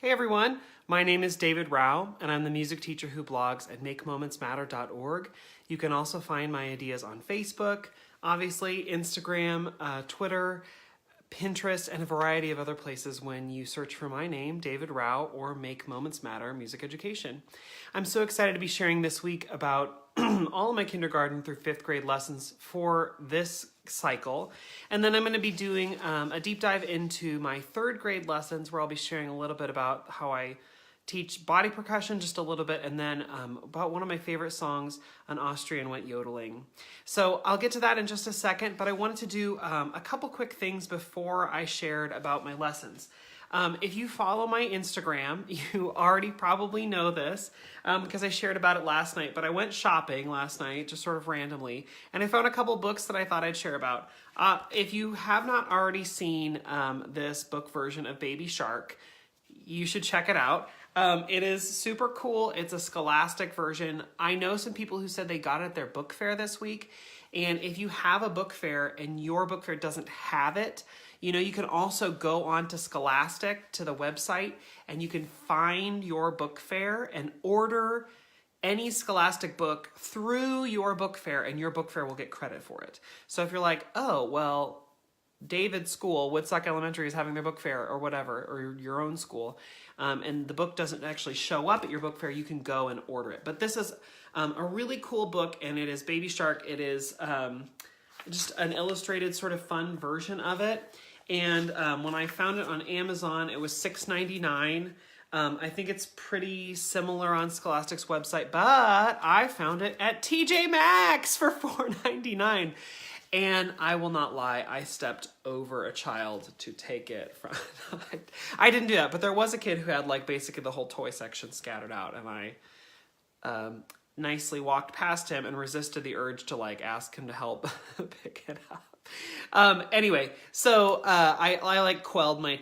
Hey everyone, my name is David Rao, and I'm the music teacher who blogs at makemomentsmatter.org. You can also find my ideas on Facebook, obviously Instagram, Twitter, Pinterest, and a variety of other places when you search for my name, David Rao, or Make Moments Matter Music Education. I'm so excited to be sharing this week about all of my kindergarten through 5th grade lessons for this cycle. And then I'm going to be doing a deep dive into my 3rd grade lessons where I'll be sharing a little bit about how I teach body percussion just a little bit, and then about one of my favorite songs, An Austrian Went Yodeling. So I'll get to that in just a second, but I wanted to do a couple quick things before I shared about my lessons. If you follow my Instagram, you already probably know this because I shared about it last night, but I went shopping last night just sort of randomly, and I found a couple books that I thought I'd share about. If you have not already seen this book version of Baby Shark, you should check it out. It is super cool. It's a Scholastic version. I know some people who said they got it at their book fair this week. And if you have a book fair and your book fair doesn't have it, you can also go on to Scholastic, to the website, and you can find your book fair and order any Scholastic book through your book fair, and your book fair will get credit for it. So if you're like, oh, well, David's school, Woodstock Elementary, is having their book fair or whatever, or your own school, and the book doesn't actually show up at your book fair, you can go and order it. But this is a really cool book, and it is Baby Shark. It is just an illustrated sort of fun version of it. And when I found it on Amazon, it was $6.99. I think it's pretty similar on Scholastic's website, but I found it at TJ Maxx for $4.99. And I will not lie, I stepped over a child to take it from. I didn't do that, but there was a kid who had like basically the whole toy section scattered out, and I nicely walked past him and resisted the urge to like ask him to help pick it up. Anyway, so I like quelled my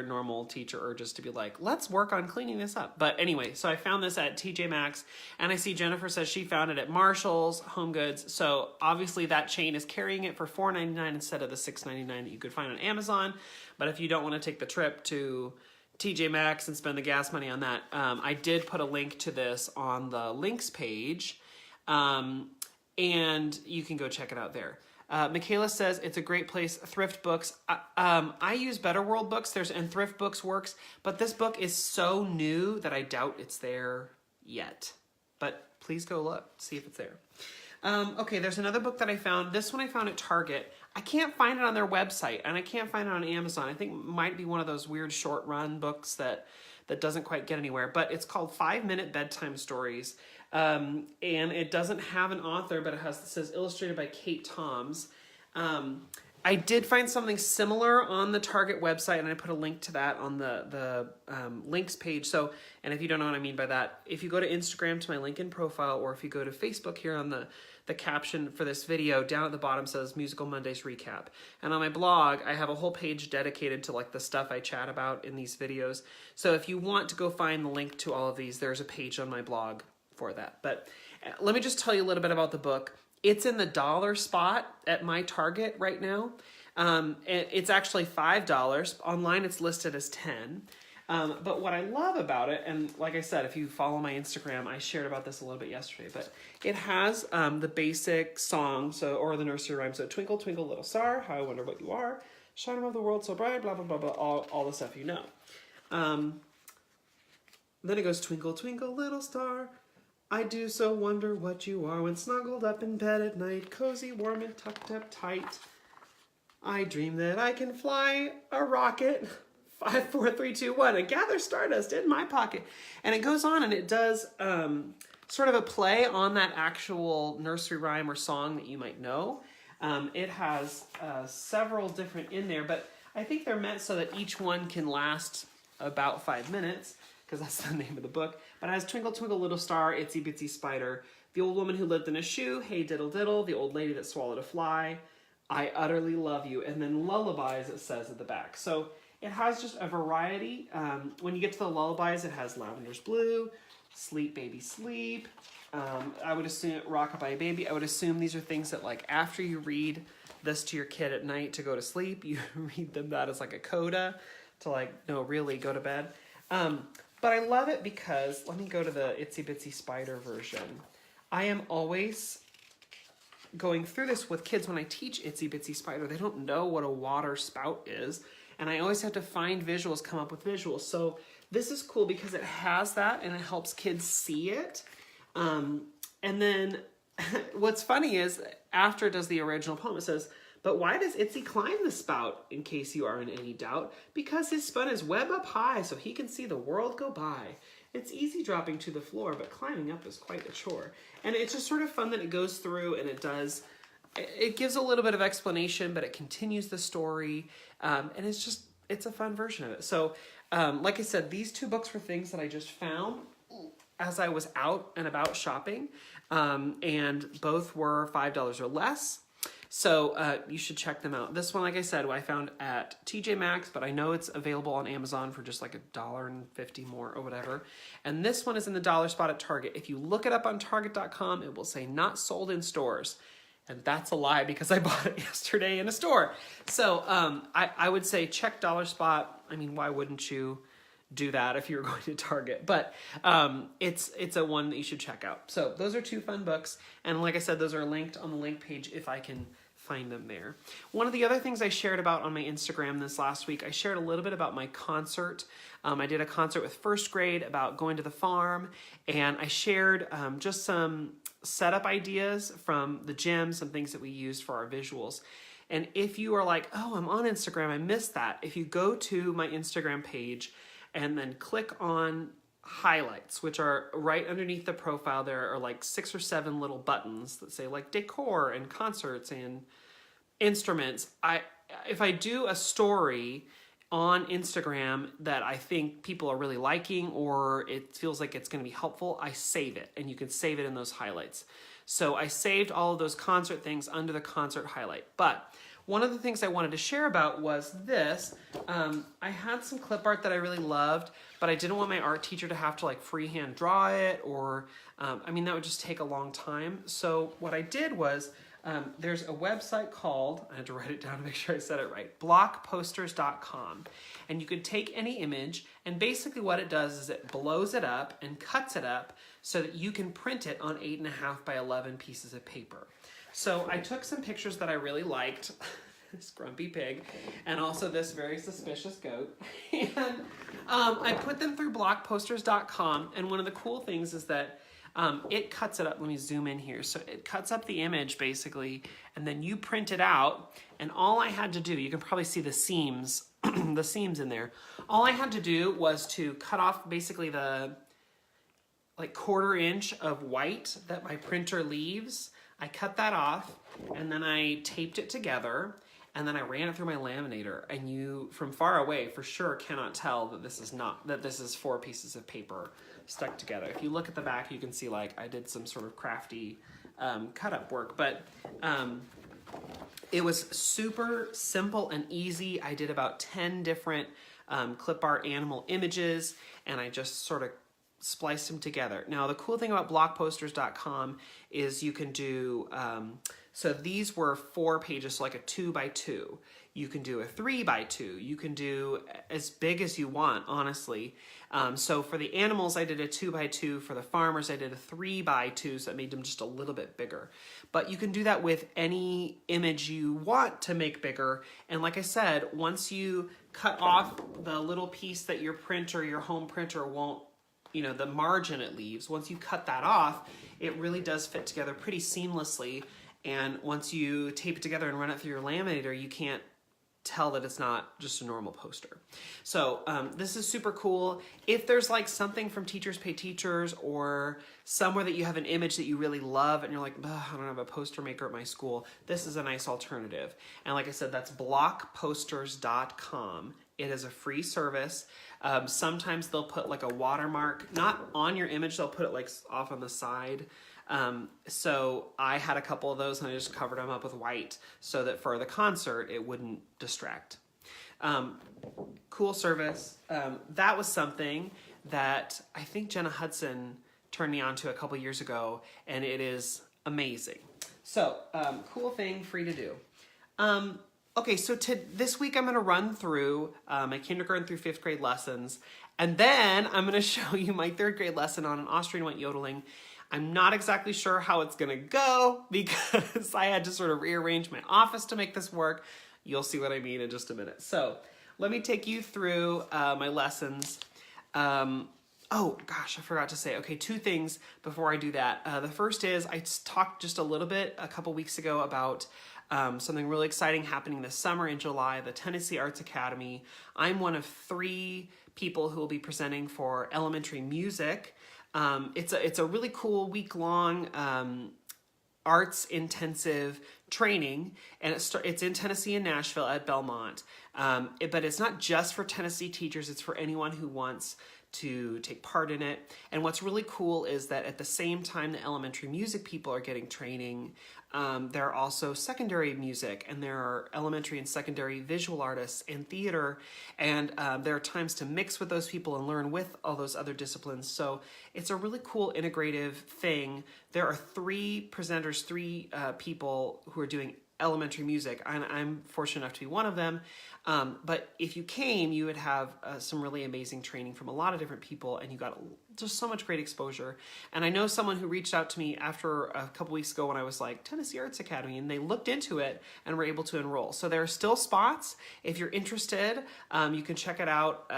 normal teacher urges to be like, let's work on cleaning this up. But anyway, so I found this at TJ Maxx, and I see Jennifer says she found it at Marshall's, Home Goods. So obviously that chain is carrying it for $4.99 instead of the $6.99 that you could find on Amazon. But if you don't want to take the trip to TJ Maxx and spend the gas money on that, I did put a link to this on the links page, and you can go check it out there. Michaela says it's a great place. Thrift books. I use Better World books. And Thrift Books works, but this book is so new that I doubt it's there yet. But please go look, see if it's there. Okay, there's another book that I found. This one I found at Target. I can't find it on their website, and I can't find it on Amazon. I think it might be one of those weird short run books that doesn't quite get anywhere. But it's called 5-Minute Bedtime Stories. And it doesn't have an author, but it says illustrated by Kate Toms. I did find something similar on the Target website, and I put a link to that on the links page. So, and if you don't know what I mean by that, if you go to Instagram to my LinkedIn profile, or if you go to Facebook here on the caption for this video, down at the bottom says Musical Mondays Recap. And on my blog, I have a whole page dedicated to like the stuff I chat about in these videos. So if you want to go find the link to all of these, there's a page on my blog for that. But let me just tell you a little bit about the book. It's in the dollar spot at my Target right now. It's actually $5. Online it's listed as $10. But what I love about it, and like I said, if you follow my Instagram, I shared about this a little bit yesterday, but it has the basic song, or the nursery rhyme. So Twinkle, twinkle, little star, how I wonder what you are, shine above the world so bright, blah, blah, blah, blah, all the stuff you know. Then it goes, twinkle, twinkle, little star, I do so wonder what you are when snuggled up in bed at night, cozy, warm, and tucked up tight. I dream that I can fly a rocket, 5, 4, 3, 2, 1, and gather stardust in my pocket. And it goes on, and it does sort of a play on that actual nursery rhyme or song that you might know. It has several different in there, but I think they're meant so that each one can last about 5 minutes, because that's the name of the book. But it has Twinkle, Twinkle, Little Star, Itsy-Bitsy Spider, The Old Woman Who Lived in a Shoe, Hey Diddle Diddle, The Old Lady That Swallowed a Fly, I Utterly Love You, and then lullabies, it says at the back. So it has just a variety. When you get to the lullabies, it has Lavender's Blue, Sleep Baby Sleep, I would assume Rockabye Baby. I would assume these are things that like after you read this to your kid at night to go to sleep, you read them that as like a coda to like, no, really go to bed. But I love it because, let me go to the Itsy-Bitsy Spider version. I am always going through this with kids when I teach Itsy-Bitsy Spider. They don't know what a water spout is, and I always have to find visuals, come up with visuals. So this is cool because it has that, and it helps kids see it. And then what's funny is, after it does the original poem, it says, "But why does Itsy climb the spout, in case you are in any doubt? Because his spun his web up high, so he can see the world go by. It's easy dropping to the floor, but climbing up is quite a chore." And it's just sort of fun that it goes through and it gives a little bit of explanation, but it continues the story. And it's a fun version of it. So, like I said, these two books were things that I just found as I was out and about shopping. And both were $5 or less. So you should check them out. This one, like I said, I found at TJ Maxx, but I know it's available on Amazon for just like $1.50 more or whatever. And this one is in the dollar spot at Target. If you look it up on Target.com, it will say not sold in stores. And that's a lie because I bought it yesterday in a store. So I would say check dollar spot. I mean, why wouldn't you do that if you were going to Target? But it's a one that you should check out. So those are two fun books. And like I said, those are linked on the link page if I can find them there. One of the other things I shared about on my Instagram this last week, I shared a little bit about my concert. I did a concert with first grade about going to the farm, and I shared just some setup ideas from the gym, some things that we used for our visuals. And if you are like, oh, I'm on Instagram, I missed that. If you go to my Instagram page and then click on highlights, which are right underneath the profile, there are like 6 or 7 little buttons that say like decor and concerts and instruments. If I do a story on Instagram that I think people are really liking, or it feels like it's going to be helpful, I save it, and you can save it in those highlights. So I saved all of those concert things under the concert highlight. But one of the things I wanted to share about was this. I had some clip art that I really loved, but I didn't want my art teacher to have to like freehand draw it, or that would just take a long time. So what I did was, there's a website called, I had to write it down to make sure I said it right, blockposters.com. And you could take any image, and basically what it does is it blows it up and cuts it up so that you can print it on 8.5 by 11 pieces of paper. So I took some pictures that I really liked, this grumpy pig, and also this very suspicious goat. And I put them through blockposters.com, and one of the cool things is that it cuts it up. Let me zoom in here. So it cuts up the image basically, and then you print it out. And all I had to do, you can probably see the seams, the seams in there. All I had to do was to cut off basically the like 1/4 inch of white that my printer leaves. I cut that off, and then I taped it together, and then I ran it through my laminator, and you from far away for sure cannot tell that this is 4 pieces of paper stuck together. If you look at the back, you can see like I did some sort of crafty cut up work, but it was super simple and easy. I did about 10 different clip art animal images, and I just sort of spliced them together. Now, the cool thing about blockposters.com is you can do, so these were 4 pages, so like a 2 by 2. You can do a 3 by 2. You can do as big as you want, honestly. So for the animals, I did a 2 by 2. For the farmers, I did a 3 by 2, so it made them just a little bit bigger. But you can do that with any image you want to make bigger. And like I said, once you cut off the little piece that your printer, your home printer won't, the margin it leaves, once you cut that off, it really does fit together pretty seamlessly. And once you tape it together and run it through your laminator, you can't tell that it's not just a normal poster. So this is super cool. If there's like something from Teachers Pay Teachers, or somewhere that you have an image that you really love and you're like, I don't have a poster maker at my school, this is a nice alternative. And like I said, that's blockposters.com. It is a free service. Sometimes they'll put like a watermark, not on your image, they'll put it like off on the side. So I had a couple of those, and I just covered them up with white so that for the concert, it wouldn't distract. Cool service. That was something that I think Jenna Hudson turned me on to a couple years ago, and it is amazing. So, cool thing, free to do. Okay, so this week I'm going to run through my kindergarten through 5th grade lessons, and then I'm going to show you my 3rd grade lesson on an Austrian white yodeling. I'm not exactly sure how it's going to go because I had to sort of rearrange my office to make this work. You'll see what I mean in just a minute. So let me take you through my lessons. Oh gosh, I forgot to say, okay, 2 things before I do that. The first is I talked just a little bit a couple weeks ago about something really exciting happening this summer in July, the Tennessee Arts Academy. I'm one of 3 people who will be presenting for elementary music. It's a really cool week-long arts intensive training, and it's in Tennessee and Nashville at Belmont. But it's not just for Tennessee teachers, it's for anyone who wants to take part in it. And what's really cool is that at the same time the elementary music people are getting training, there are also secondary music, and there are elementary and secondary visual artists and theater, and there are times to mix with those people and learn with all those other disciplines. So it's a really cool integrative thing. There are 3 presenters, 3 people who are doing elementary music. I'm fortunate enough to be one of them. But if you came, you would have some really amazing training from a lot of different people, and you got just so much great exposure. And I know someone who reached out to me after a couple weeks ago when I was like, Tennessee Arts Academy, and they looked into it and were able to enroll. So there are still spots. If you're interested, you can check it out.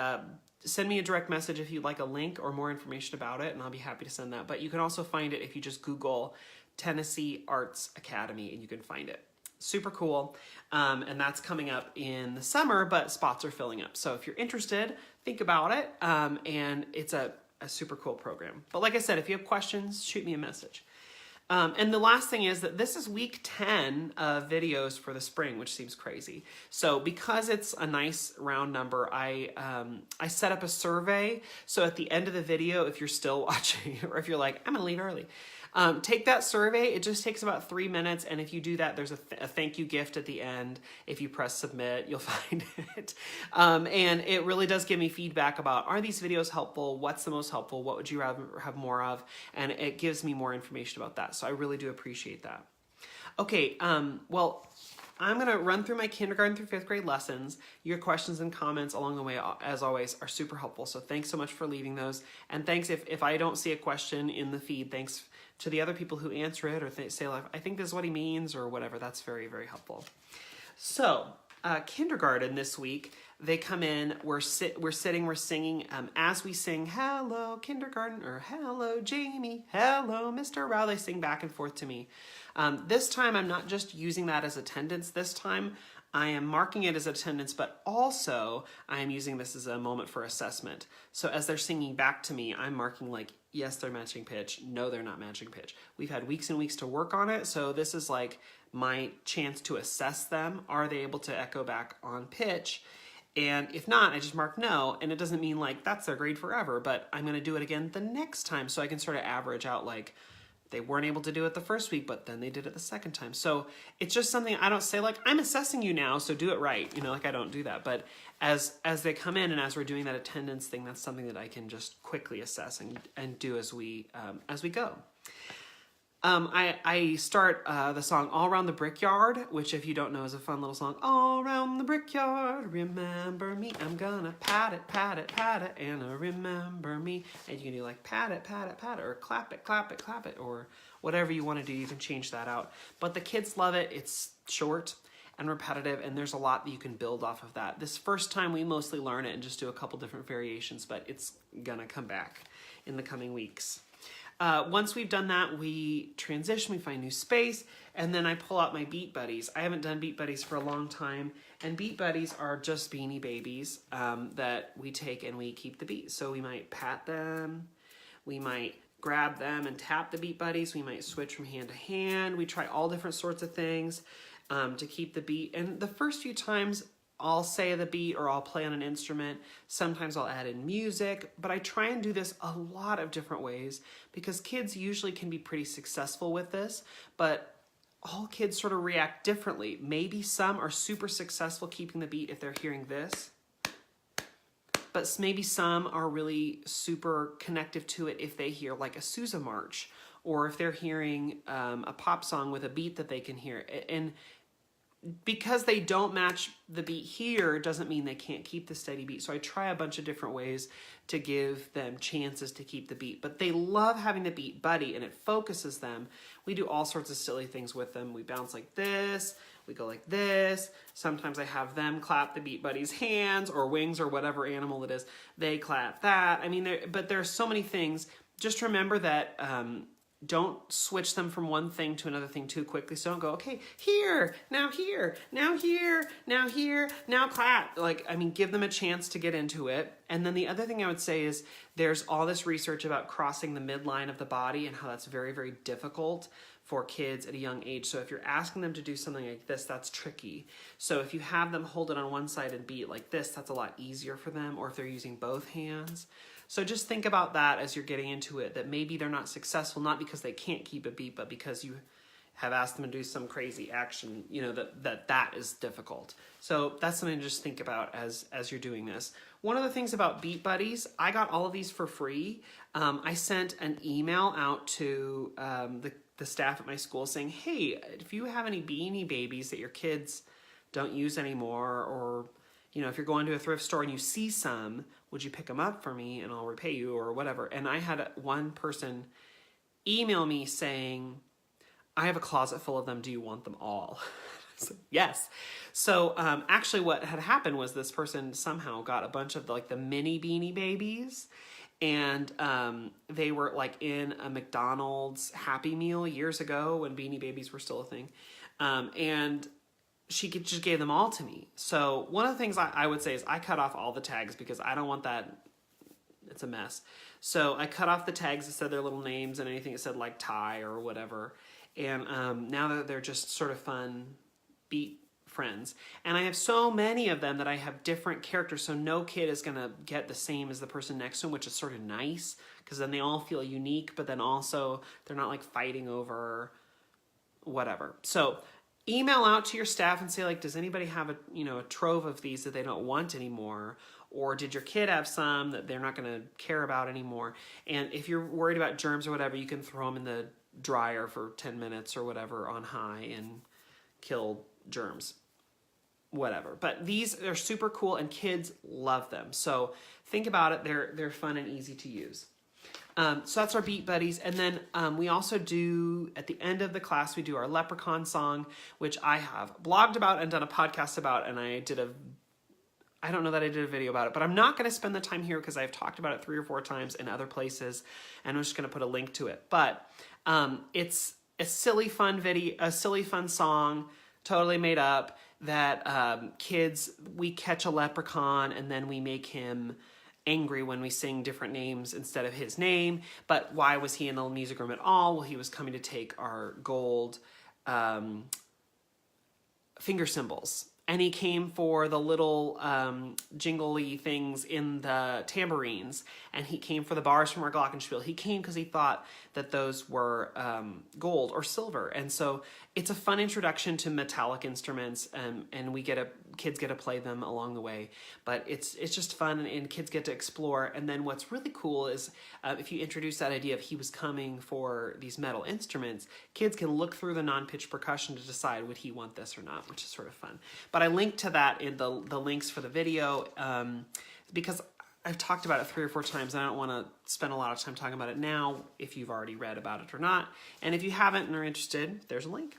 Send me a direct message if you'd like a link or more information about it, and I'll be happy to send that. But you can also find it if you just Google Tennessee Arts Academy, and you can find it. Super cool. And that's coming up in the summer, but spots are filling up. So if you're interested, think about it. And it's a super cool program. But like I said, if you have questions, shoot me a message. And the last thing is that this is week 10 of videos for the spring, which seems crazy. So because it's a nice round number, I set up a survey. So at the end of the video, if you're still watching, or if you're like, I'm gonna leave early, take that survey. It just takes about 3 minutes, and if you do that, there's a thank you gift at the end. If you press submit, you'll find it. And it really does give me feedback about, are these videos helpful? What's the most helpful? What would you rather have more of? And it gives me more information about that. So I really do appreciate that. Okay, well, I'm going to run through my kindergarten through 5th grade lessons. Your questions and comments along the way, as always, are super helpful. So thanks so much for leaving those. And thanks if I don't see a question in the feed, thanks to the other people who answer it or say, like, I think this is what he means or whatever. That's very, very helpful. So kindergarten this week, they come in, we're singing, as we sing, hello, kindergarten, or hello, Jamie, hello, Mr. Rao, they sing back and forth to me. This time, I'm not just using that as attendance. This time, I am marking it as attendance, but also I am using this as a moment for assessment. So as they're singing back to me, I'm marking like, yes, they're matching pitch. No, they're not matching pitch. We've had weeks and weeks to work on it. So this is like my chance to assess them. Are they able to echo back on pitch? And if not, I just mark no. And it doesn't mean like that's their grade forever, but I'm going to do it again the next time. So I can sort of average out like, they weren't able to do it the first week, but then they did it the second time. So it's just something I don't say like, I'm assessing you now, so do it right. You know, like I don't do that. But as they come in and as we're doing that attendance thing, that's something that I can just quickly assess and do as we go. I start the song All Around the Brickyard, which if you don't know is a fun little song. All around the brickyard, remember me. I'm gonna pat it, and remember me. And you can do like pat it, or clap it, or whatever you want to do. You can change that out. But the kids love it. It's short and repetitive, and there's a lot that you can build off of that. This first time we mostly learn it and just do a couple different variations, but it's gonna come back in the coming weeks. Once we've done that, we transition, we find new space, and then I pull out my Beat Buddies. I haven't done Beat Buddies for a long time, and Beat Buddies are just Beanie Babies that we take and we keep the beat. So we might pat them, we might grab them and tap the Beat Buddies, we might switch from hand to hand, we try all different sorts of things to keep the beat. And the first few times, I'll say the beat or I'll play on an instrument. Sometimes I'll add in music, but I try and do this a lot of different ways because kids usually can be pretty successful with this, but all kids sort of react differently. Maybe some are super successful keeping the beat if they're hearing this, but maybe some are really super connective to it if they hear like a Sousa march or if they're hearing a pop song with a beat that they can hear. And because they don't match the beat here doesn't mean they can't keep the steady beat. So I try a bunch of different ways to give them chances to keep the beat, but they love having the beat buddy and it focuses them. We do all sorts of silly things with them. We bounce like this, we go like this. Sometimes I have them clap the beat buddy's hands or wings or whatever animal it is. They clap that. I mean, but there are so many things. Just remember that don't switch them from one thing to another thing too quickly. So don't go, okay, here, now here, now here, now here, now clap. Like, I mean, give them a chance to get into it. And then the other thing I would say is there's all this research about crossing the midline of the body and how that's very, very difficult for kids at a young age. So if you're asking them to do something like this, that's tricky. So if you have them hold it on one side and beat like this, that's a lot easier for them, or if they're using both hands. So just think about that as you're getting into it, that maybe they're not successful, not because they can't keep a beat, but because you have asked them to do some crazy action, you know, that is difficult. So that's something to just think about as you're doing this. One of the things about Beat Buddies, I got all of these for free. I sent an email out to the staff at my school saying, hey, if you have any Beanie Babies that your kids don't use anymore, or you know, if you're going to a thrift store and you see some, would you pick them up for me and I'll repay you or whatever. And I had one person email me saying, I have a closet full of them. Do you want them all? So, yes. So actually what had happened was this person somehow got a bunch of the mini Beanie Babies, and they were like in a McDonald's Happy Meal years ago when Beanie Babies were still a thing. And she just gave them all to me. So one of the things I would say is I cut off all the tags because I don't want that. It's a mess. So I cut off the tags that said their little names and anything that said like Ty or whatever. And now that they're just sort of fun beat friends. And I have so many of them that I have different characters. So no kid is going to get the same as the person next to them, which is sort of nice because then they all feel unique, but then also they're not like fighting over whatever. So email out to your staff and say, like, does anybody have a trove of these that they don't want anymore? Or did your kid have some that they're not going to care about anymore? And if you're worried about germs or whatever, you can throw them in the dryer for 10 minutes or whatever on high and kill germs, whatever. But these are super cool and kids love them. So think about it. They're fun and easy to use. So that's our Beat Buddies. And then we also do, at the end of the class, we do our Leprechaun Song, which I have blogged about and done a podcast about. And I don't know that I did a video about it, but I'm not going to spend the time here because I've talked about it 3 or 4 times in other places. And I'm just going to put a link to it. But it's a silly, fun video, a silly, fun song, totally made up, that kids, we catch a leprechaun and then we make him angry when we sing different names instead of his name. But why was he in the music room at all? Well, he was coming to take our gold finger cymbals. And he came for the little jingly things in the tambourines. And he came for the bars from our glockenspiel. He came because he thought that those were gold or silver. And so it's a fun introduction to metallic instruments. And kids get to play them along the way. But it's just fun and kids get to explore. And then what's really cool is if you introduce that idea of he was coming for these metal instruments, kids can look through the non-pitch percussion to decide would he want this or not, which is sort of fun. But I linked to that in the links for the video because I've talked about it 3 or 4 times and I don't want to spend a lot of time talking about it now if you've already read about it or not. And if you haven't and are interested, there's a link.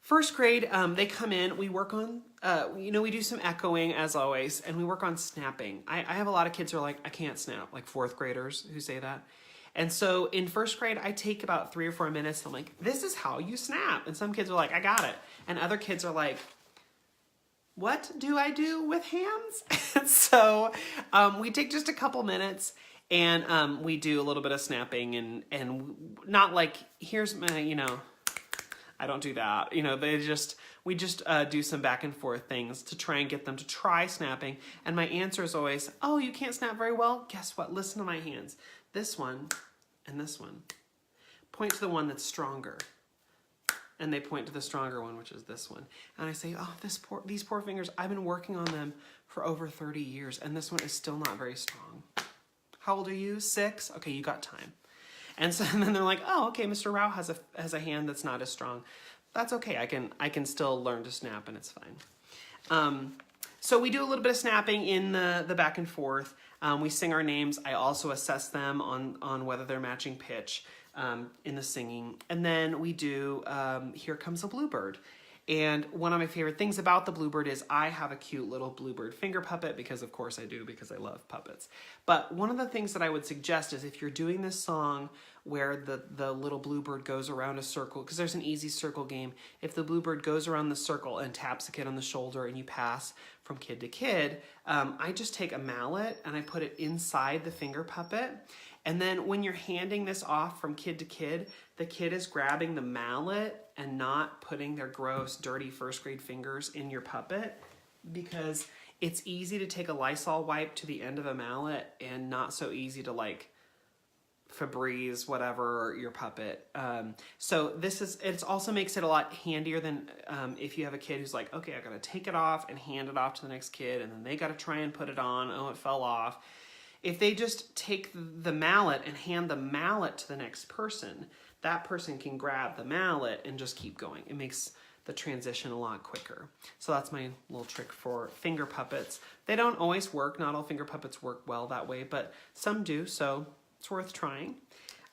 First grade, they come in, we work on, we do some echoing as always, and we work on snapping. I have a lot of kids who are like, I can't snap, like 4th graders who say that. And so in first grade, I take about 3 or 4 minutes. I'm like, this is how you snap. And some kids are like, I got it. And other kids are like, what do I do with hands? So we take just a couple minutes and we do a little bit of snapping and not like, here's my, I don't do that. We just do some back and forth things to try and get them to try snapping. And my answer is always, oh, you can't snap very well? Guess what? Listen to my hands. This one and this one. Point to the one that's stronger. And they point to the stronger one, which is this one. And I say, oh, these poor fingers, I've been working on them for over 30 years, and this one is still not very strong. How old are you? 6? Okay, you got time. And then they're like, oh, okay, Mr. Rao has a hand that's not as strong. that's okay. I can still learn to snap and it's fine. So we do a little bit of snapping in the back and forth. We sing our names. I also assess them on whether they're matching pitch in the singing. And then we do Here Comes a Bluebird. And one of my favorite things about the Bluebird is I have a cute little Bluebird finger puppet because of course I do, because I love puppets. But one of the things that I would suggest is if you're doing this song where the little Bluebird goes around a circle, because there's an easy circle game, if the Bluebird goes around the circle and taps a kid on the shoulder and you pass from kid to kid, I just take a mallet and I put it inside the finger puppet. And then when you're handing this off from kid to kid, the kid is grabbing the mallet and not putting their gross, dirty first grade fingers in your puppet, because it's easy to take a Lysol wipe to the end of a mallet and not so easy to like Febreze whatever your puppet. So it also makes it a lot handier than if you have a kid who's like, okay, I gotta take it off and hand it off to the next kid, and then they gotta try and put it on. Oh, it fell off. If they just take the mallet and hand the mallet to the next person, that person can grab the mallet and just keep going. It makes the transition a lot quicker. So that's my little trick for finger puppets. They don't always work. Not all finger puppets work well that way, but some do, so it's worth trying.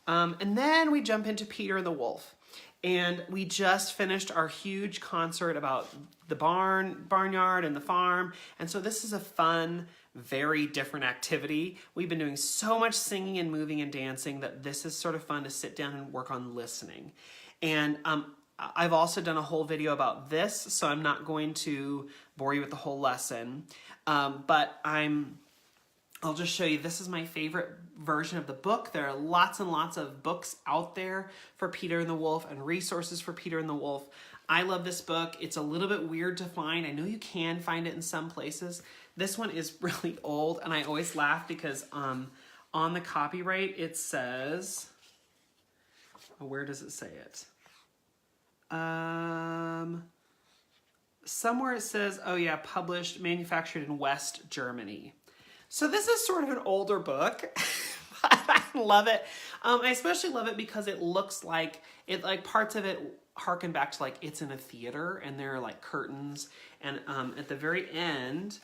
And then we jump into Peter and the Wolf. And we just finished our huge concert about the barnyard and the farm. And so this is a fun, very different activity. We've been doing so much singing and moving and dancing that this is sort of fun to sit down and work on listening. And I've also done a whole video about this, so I'm not going to bore you with the whole lesson. But I'll just show you, this is my favorite version of the book. There are lots and lots of books out there for Peter and the Wolf and resources for Peter and the Wolf. I love this book. It's a little bit weird to find. I know you can find it in some places. This one is really old, and I always laugh because on the copyright it says, where does it say it? Somewhere it says, oh yeah, published, manufactured in West Germany. So this is sort of an older book. I love it. I especially love it because it looks like parts of it harken back to like it's in a theater and there are like curtains. And at the very end,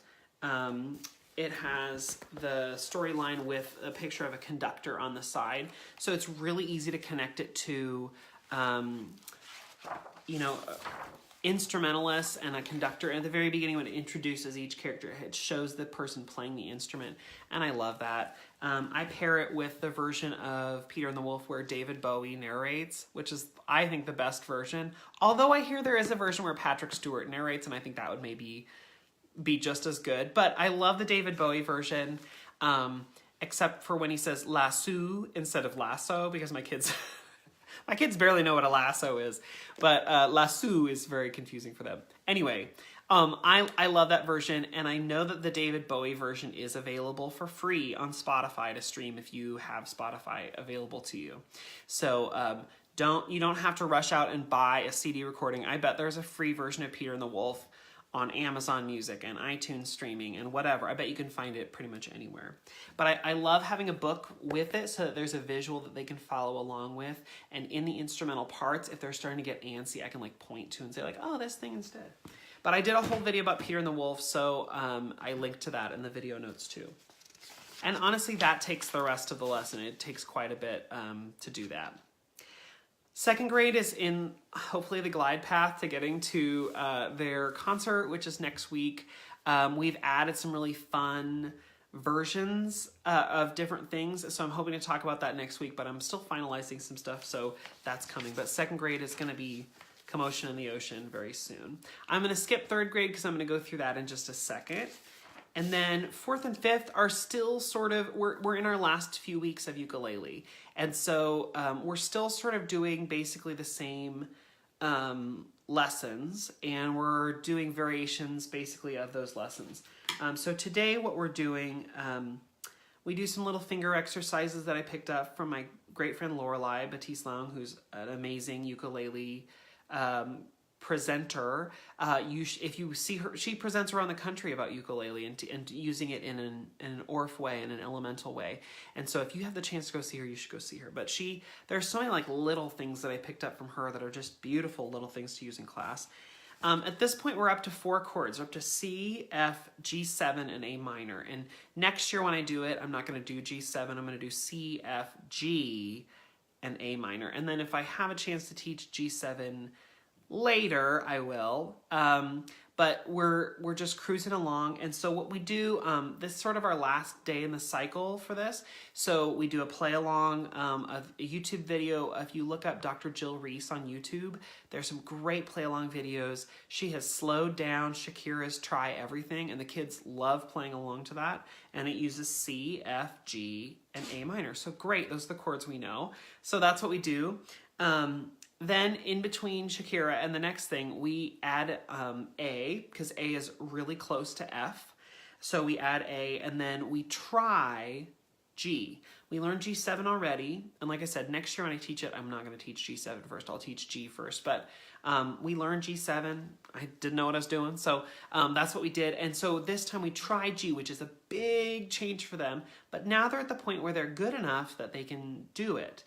it has the storyline with a picture of a conductor on the side. So it's really easy to connect it to, instrumentalists and a conductor. And at the very beginning, when it introduces each character, it shows the person playing the instrument, and I love that. I pair it with the version of Peter and the Wolf where David Bowie narrates, which is, I think, the best version. Although I hear there is a version where Patrick Stewart narrates, and I think that would maybe be just as good. But I love the David Bowie version, except for when he says lasso instead of lasso, because my kids... My kids barely know what a lasso is, but lasso is very confusing for them. Anyway, I love that version, and I know that the David Bowie version is available for free on Spotify to stream if you have Spotify available to you. So you don't have to rush out and buy a CD recording. I bet there's a free version of Peter and the Wolf on Amazon Music and iTunes streaming and whatever. I bet you can find it pretty much anywhere. But I love having a book with it so that there's a visual that they can follow along with. And in the instrumental parts, if they're starting to get antsy, I can like point to and say like, oh, this thing instead. But I did a whole video about Peter and the Wolf, so I linked to that in the video notes too. And honestly, that takes the rest of the lesson. It takes quite a bit to do that. Second grade is in, hopefully, the glide path to getting to their concert, which is next week. We've added some really fun versions of different things, so I'm hoping to talk about that next week, but I'm still finalizing some stuff, so that's coming. But second grade is going to be commotion in the ocean very soon. I'm going to skip third grade because I'm going to go through that in just a second. And then fourth and fifth are still sort of, we're in our last few weeks of ukulele. And so we're still sort of doing basically the same lessons, and we're doing variations basically of those lessons. So today what we're doing, we do some little finger exercises that I picked up from my great friend Lorelei Batiste Long, who's an amazing ukulele presenter. If you see her, she presents around the country about ukulele and using it in an Orff way, in an elemental way. And so if you have the chance to go see her, you should go see her. But there's so many like little things that I picked up from her that are just beautiful little things to use in class. At this point, we're up to 4 chords. We're up to C, F, G7, and A minor. And next year when I do it, I'm not going to do G7. I'm going to do C, F, G, and A minor. And then if I have a chance to teach G7 later, I will. But we're just cruising along. And so what we do, this is sort of our last day in the cycle for this. So we do a play along of a YouTube video. If you look up Dr. Jill Reese on YouTube, there's some great play along videos. She has slowed down Shakira's Try Everything, and the kids love playing along to that. And it uses C, F, G, and A minor. So great, those are the chords we know. So that's what we do. Then in between Shakira and the next thing, we add A, because A is really close to F. So we add A, and then we try G. We learned G7 already, and like I said, next year when I teach it, I'm not going to teach G7 first. I'll teach G first. But we learned G7. I didn't know what I was doing, so that's what we did. And so this time we tried G, which is a big change for them. But now they're at the point where they're good enough that they can do it.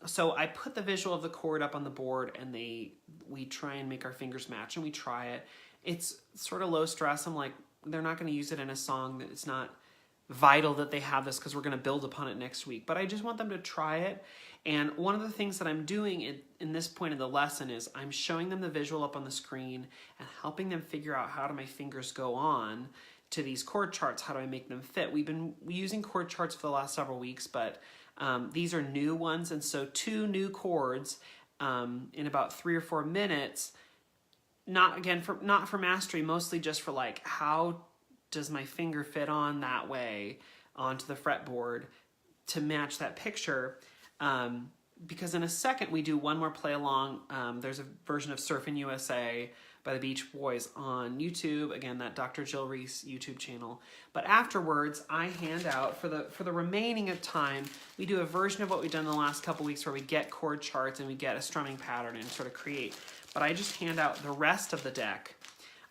So I put the visual of the chord up on the board, and we try and make our fingers match, and we try it. It's sort of low stress. I'm like, they're not going to use it in a song. That it's not vital that they have this because we're going to build upon it next week. But I just want them to try it. And one of the things that I'm doing in this point of the lesson is I'm showing them the visual up on the screen and helping them figure out how do my fingers go on to these chord charts. How do I make them fit? We've been using chord charts for the last several weeks, but these are new ones, and so 2 new chords in about 3 or 4 minutes. Not for mastery, mostly just for like how does my finger fit on that way onto the fretboard to match that picture. Because in a second we do one more play along. There's a version of Surfin' USA by the Beach Boys on YouTube. Again, that Dr. Jill Reese YouTube channel. But afterwards, I hand out, for the remaining of time, we do a version of what we've done in the last couple weeks where we get chord charts and we get a strumming pattern and sort of create. But I just hand out the rest of the deck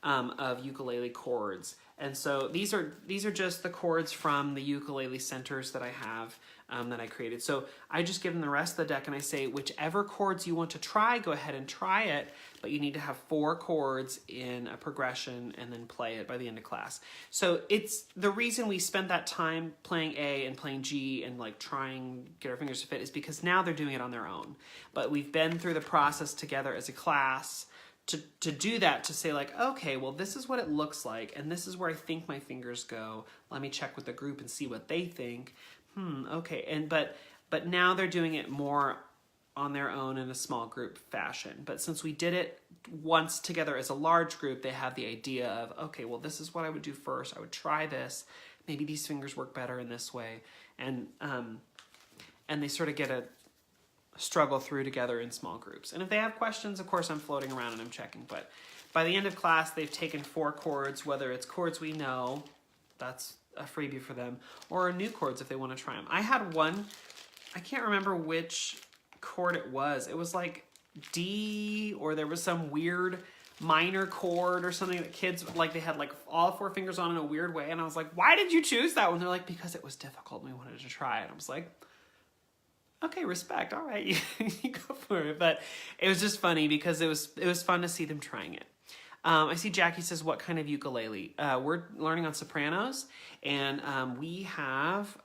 of ukulele chords. And so these are just the chords from the ukulele centers that I have that I created. So I just give them the rest of the deck and I say, whichever chords you want to try, go ahead and try it, but you need to have 4 chords in a progression and then play it by the end of class. So it's the reason we spent that time playing A and playing G and like trying to get our fingers to fit is because now they're doing it on their own. But we've been through the process together as a class to do that, to say like, okay, well, this is what it looks like, and this is where I think my fingers go. Let me check with the group and see what they think. Okay, but now they're doing it more on their own in a small group fashion. But since we did it once together as a large group, they have the idea of, okay, well, this is what I would do first. I would try this. Maybe these fingers work better in this way. And they sort of get a struggle through together in small groups. And if they have questions, of course, I'm floating around and I'm checking. But by the end of class, they've taken 4 chords, whether it's chords we know, that's a freebie for them, or new chords if they want to try them. I had one, I can't remember which chord it was. It was like D, or there was some weird minor chord or something that kids, like they had like all 4 fingers on in a weird way. And I was like, why did you choose that one? They're like, because it was difficult and we wanted to try it. I was like, okay, respect. All right, you go for it. But it was just funny because it was fun to see them trying it. I see Jackie says, what kind of ukulele? We're learning on sopranos, and we have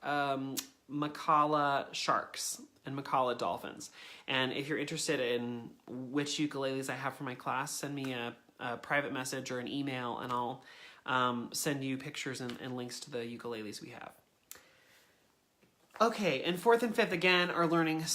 Macala sharks and Macala dolphins. And if you're interested in which ukuleles I have for my class, send me a private message or an email, and I'll send you pictures and links to the ukuleles we have. Okay, and 4th and 5th, again, are learning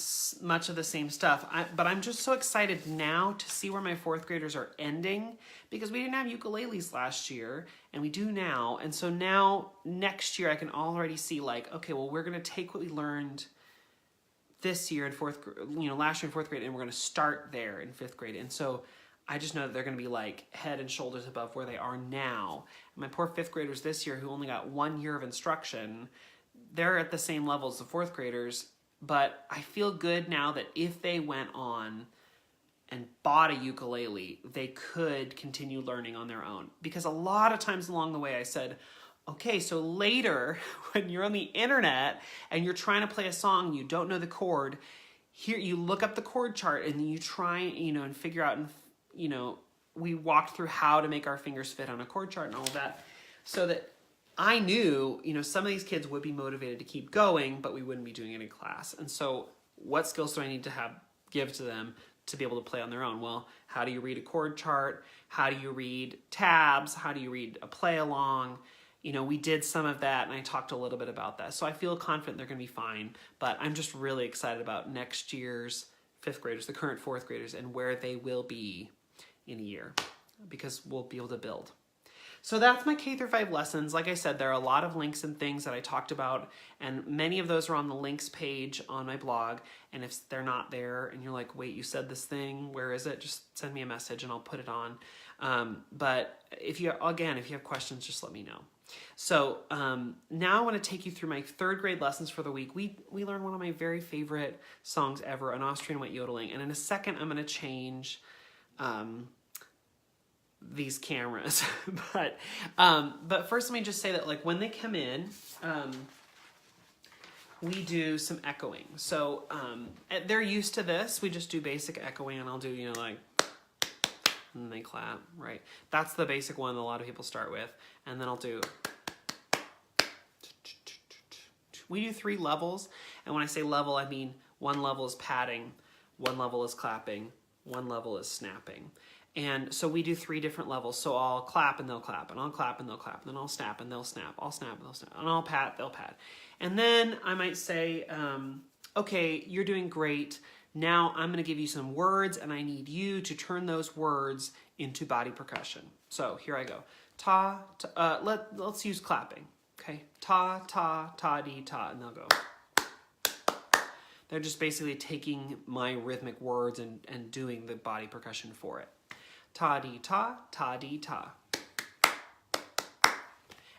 much of the same stuff. But I'm just so excited now to see where my 4th graders are ending, because we didn't have ukuleles last year, and we do now. And so now, next year, I can already see, like, okay, well, we're going to take what we learned this year in 4th grade, last year in 4th grade, and we're going to start there in 5th grade. And so I just know that they're going to be, like, head and shoulders above where they are now. And my poor 5th graders this year, who only got 1 year of instruction, they're at the same level as the 4th graders, but I feel good now that if they went on and bought a ukulele, they could continue learning on their own. Because a lot of times along the way I said, okay, so later when you're on the internet and you're trying to play a song, you don't know the chord, here you look up the chord chart and you try, and figure out, and we walked through how to make our fingers fit on a chord chart and all of that, so that I knew, some of these kids would be motivated to keep going, but we wouldn't be doing it in class. And so what skills do I need to give to them to be able to play on their own? Well, how do you read a chord chart? How do you read tabs? How do you read a play along? We did some of that, and I talked a little bit about that. So I feel confident they're going to be fine, but I'm just really excited about next year's 5th graders, the current 4th graders, and where they will be in a year, because we'll be able to build. So that's my K-5 lessons. Like I said, there are a lot of links and things that I talked about, and many of those are on the links page on my blog. And if they're not there and you're like, wait, you said this thing, where is it? Just send me a message and I'll put it on. But if you have questions, just let me know. So now I want to take you through my 3rd grade lessons for the week. We learned one of my very favorite songs ever, an Austrian wet yodeling. And in a second, I'm going to change these cameras. but first let me just say that, like, when they come in, we do some echoing. So they're used to this. We just do basic echoing, and I'll do, like, and they clap, right? That's the basic one that a lot of people start with. And then I'll do, we do 3 levels. And when I say level, I mean 1 level is patting, 1 level is clapping, 1 level is snapping. And so we do 3 different levels. So I'll clap and they'll clap, and I'll clap and they'll clap, and then I'll snap and they'll snap, I'll snap and they'll snap, and I'll pat, they'll pat. And then I might say, okay, you're doing great. Now I'm gonna give you some words, and I need you to turn those words into body percussion. So here I go. Ta, ta let's use clapping, okay? Ta, ta, ta, dee, ta, and they'll go. They're just basically taking my rhythmic words and doing the body percussion for it. Ta dee ta, ta dee ta.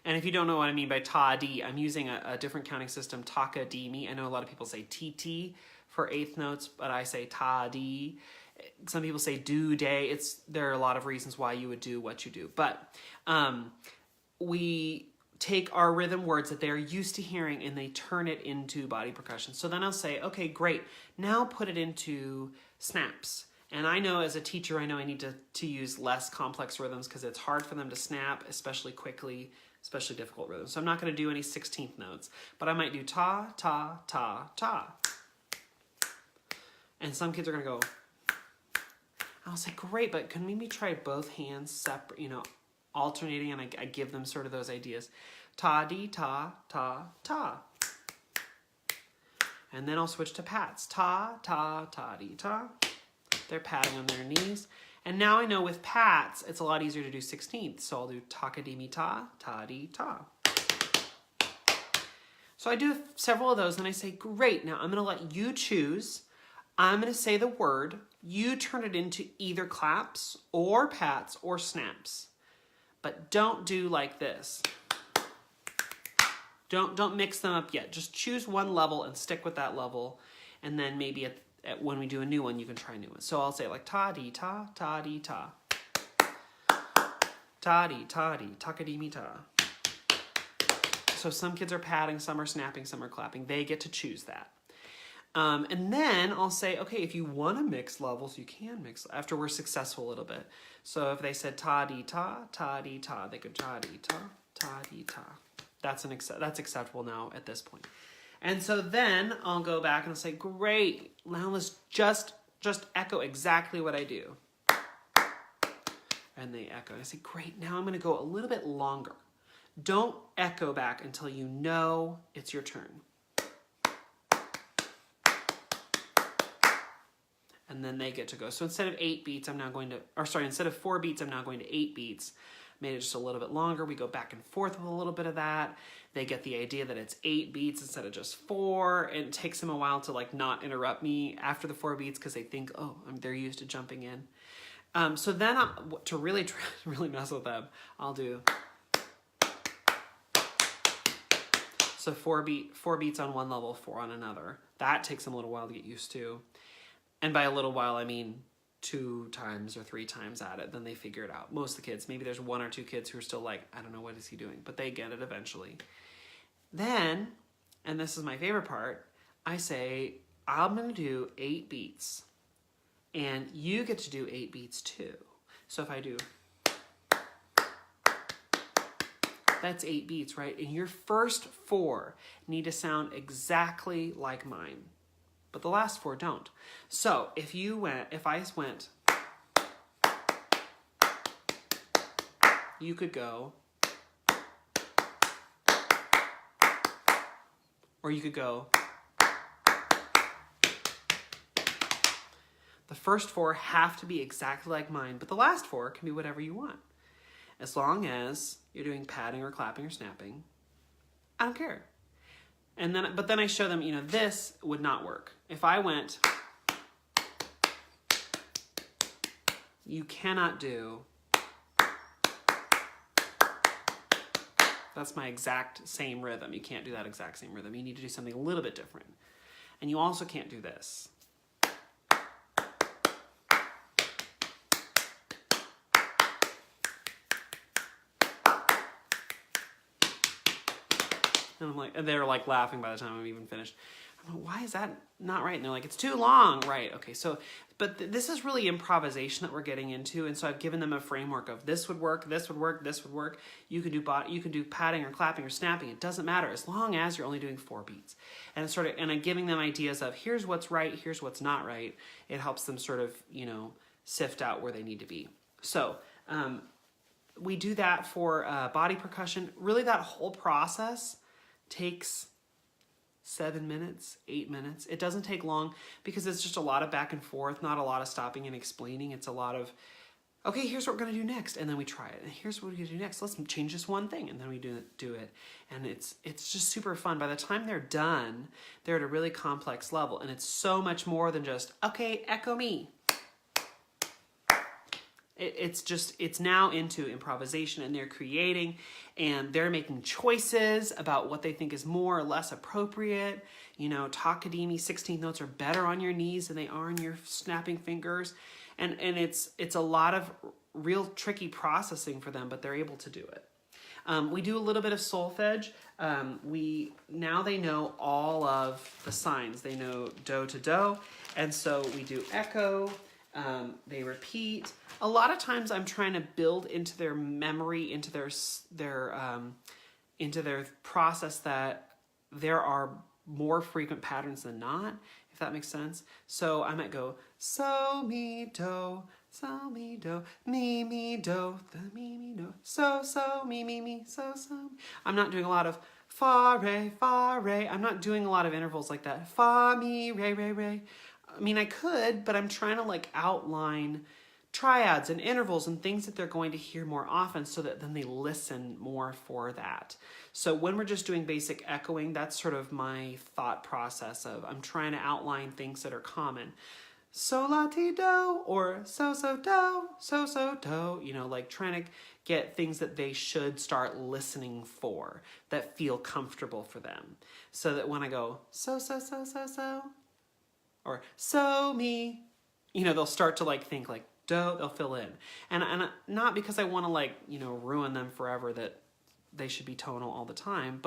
And if you don't know what I mean by ta dee, I'm using a different counting system, taka dee me. I know a lot of people say TT for 8th notes, but I say ta dee. Some people say do day. There are a lot of reasons why you would do what you do. But we take our rhythm words that they're used to hearing and they turn it into body percussion. So then I'll say, okay, great. Now put it into snaps. And I know as a teacher, I know I need to use less complex rhythms because it's hard for them to snap, especially quickly, especially difficult rhythms. So I'm not going to do any 16th notes, but I might do ta, ta, ta, ta. And some kids are going to go, I'll say, great, but can we maybe try both hands separate, alternating, and I give them sort of those ideas. Ta, dee, ta, ta, ta. And then I'll switch to pats. Ta, ta, ta, dee, ta. They're patting on their knees. And now I know with pats, it's a lot easier to do 16th. So I'll do taka-dee-me ta, ta-dee-ta. So I do several of those and I say, great, now I'm gonna let you choose. I'm gonna say the word. You turn it into either claps or pats or snaps. But don't do like this. Don't mix them up yet. Just choose one level and stick with that level. And then maybe when we do a new one, you can try a new one. So I'll say like ta-dee-ta, ta-dee-ta. Ta-dee, ta-dee, taka-dee-me-ta. So some kids are patting, some are snapping, some are clapping. They get to choose that. And then I'll say, okay, if you want to mix levels, you can mix after we're successful a little bit. So if they said ta-dee-ta, ta-dee-ta, they could ta-dee-ta, ta-dee-ta. That's acceptable now at this point. And so then I'll go back and I'll say, great, now let's just echo exactly what I do. And they echo. And I say, great, now I'm going to go a little bit longer. Don't echo back until you know it's your turn. And then they get to go. So instead of 8 beats, instead of 4 beats, I'm now going to 8 beats. Made it just a little bit longer. We go back and forth with a little bit of that. They get the idea that it's 8 beats instead of just 4. And it takes them a while to like not interrupt me after the 4 beats because they think, oh, they're used to jumping in. So then to really mess with them, I'll do. So 4 beats on one level, 4 on another. That takes them a little while to get used to. And by a little while, I mean 2 times or 3 times at it, then they figure it out. Most of the kids, maybe there's 1 or 2 kids who are still like, I don't know, what is he doing? But they get it eventually. Then, and this is my favorite part, I say, I'm going to do 8 beats. And you get to do 8 beats too. So if I do, that's 8 beats, right? And your first 4 need to sound exactly like mine, but the last 4 don't. So if I went, you could go, or you could go. The first 4 have to be exactly like mine, but the last 4 can be whatever you want. As long as you're doing patting or clapping or snapping, I don't care. But then I show them, this would not work. If I went, you cannot do, that's my exact same rhythm. You can't do that exact same rhythm. You need to do something a little bit different. And you also can't do this. And they're like laughing by the time I'm even finished. I'm like, why is that not right? And they're like, it's too long. Right, okay, so, but this is really improvisation that we're getting into, and so I've given them a framework of this would work, this would work, this would work. You can do patting or clapping or snapping. It doesn't matter as long as you're only doing 4 beats. And it's and I'm giving them ideas of here's what's right, here's what's not right. It helps them sort of, sift out where they need to be. So, we do that for body percussion. Really, that whole process takes 7 minutes, 8 minutes. It doesn't take long because it's just a lot of back and forth, not a lot of stopping and explaining. It's a lot of, okay, here's what we're going to do next, and then we try it. And here's what we're going to do next. Let's change this one thing, and then we do it. And it's just super fun. By the time they're done, they're at a really complex level, and it's so much more than just, okay, echo me. It's now into improvisation, and they're creating, and they're making choices about what they think is more or less appropriate. Takadimi 16th notes are better on your knees than they are on your snapping fingers. And it's a lot of real tricky processing for them, but they're able to do it. We do a little bit of solfege. Now they know all of the signs. They know do to do, and so we do echo. They repeat. A lot of times I'm trying to build into their memory, into their process that there are more frequent patterns than not, if that makes sense. So I might go so mi do, mi do, the mi do, so mi so. I'm not doing a lot of fa re. I'm not doing a lot of intervals like that. Fa mi re. I mean, I could, but I'm trying to outline triads and intervals and things that they're going to hear more often so that then they listen more for that. So when we're just doing basic echoing, that's sort of my thought process of I'm trying to outline things that are common. So la ti do, or so do, trying to get things that they should start listening for that feel comfortable for them. So that when I go so, or so me, they'll start to think do, they'll fill in. And not because I want to ruin them forever that they should be tonal all the time,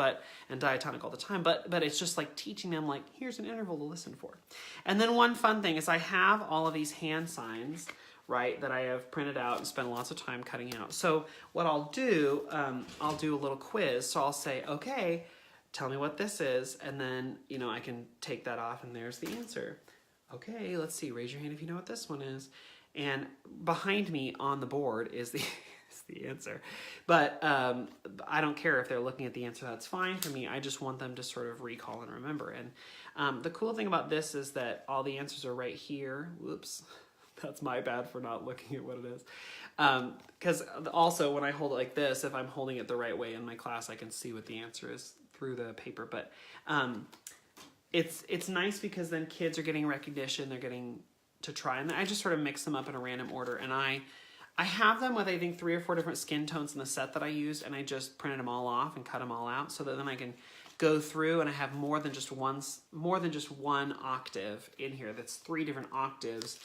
and diatonic all the time, but it's just teaching them here's an interval to listen for. And then one fun thing is I have all of these hand signs, right, that I have printed out and spent lots of time cutting out. So what I'll do a little quiz. So I'll say, okay, tell me what this is, and then, I can take that off and there's the answer. Okay, let's see, raise your hand if you know what this one is. And behind me on the board is the answer. But I don't care if they're looking at the answer, that's fine for me. I just want them to sort of recall and remember. And the cool thing about this is that all the answers are right here. Whoops, that's my bad for not looking at what it is. Because also when I hold it like this, if I'm holding it the right way in my class, I can see what the answer is through the paper. But it's nice because then kids are getting recognition, they're getting to try, and I just sort of mix them up in a random order, and I have them with I think 3 or 4 different skin tones in the set that I used, and I just printed them all off and cut them all out so that then I can go through and I have more than just one octave in here. That's 3 different octaves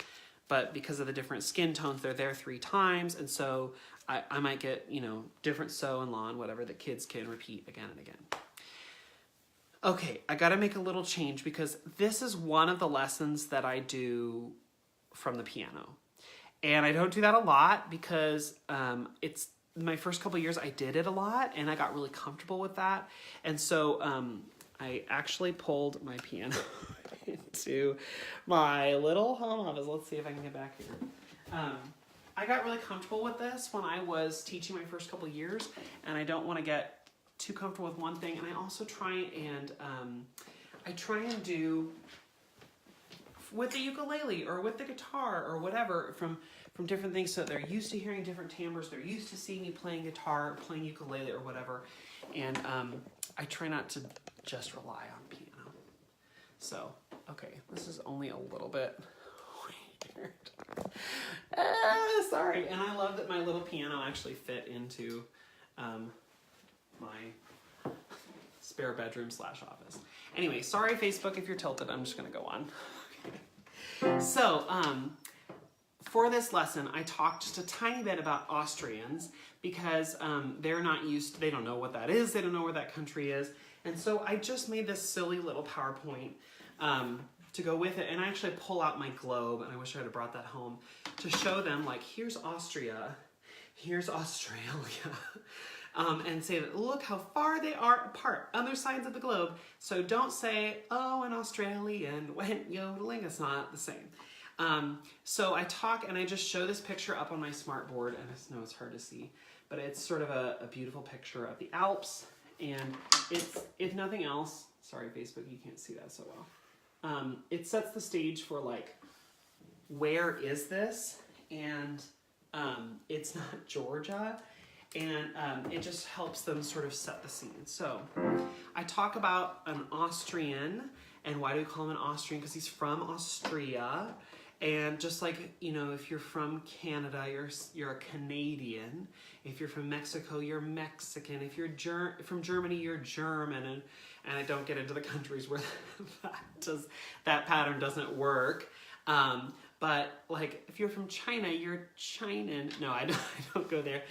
but because of the different skin tones, they're there 3 times. And so I might get, you know, different so and la and whatever that kids can repeat again and again. Okay, I gotta make a little change because this is one of the lessons that I do from the piano. And I don't do that a lot because it's my first couple years I did it a lot and I got really comfortable with that. And so I actually pulled my piano into my little home office. Let's see if I can get back here. I got really comfortable with this when I was teaching my first couple years, and I don't want to get too comfortable with one thing. And I also try and do with the ukulele or with the guitar or whatever from different things, so they're used to hearing different timbres, they're used to seeing me playing guitar, playing ukulele or whatever, and I try not to just rely on piano. So, okay, this is only a little bit weird. Sorry, and I love that my little piano actually fit into my spare bedroom / office. Anyway, sorry Facebook if you're tilted, I'm just gonna go on. Okay. So, for this lesson, I talked just a tiny bit about Austrians because they're not used, they don't know what that is, they don't know where that country is. And so I just made this silly little PowerPoint to go with it. And I actually pull out my globe, and I wish I had brought that home, to show them, like, here's Austria, here's Australia. And say that, look how far they are apart, other sides of the globe. So don't say, oh, an Australian went yodeling, it's not the same. So I talk and I just show this picture up on my smart board, and I know it's hard to see, but it's sort of a beautiful picture of the Alps, and it's, if nothing else, sorry Facebook, you can't see that so well. It sets the stage for, like, where is this? And it's not Georgia, and it just helps them sort of set the scene. So I talk about an Austrian, and why do we call him an Austrian? Because he's from Austria. And just like, you know, if you're from Canada, you're a Canadian. If you're from Mexico, you're Mexican. If you're from Germany, you're German. And I don't get into the countries where that pattern doesn't work. But like, if you're from China, you're Chinan. No, I don't go there,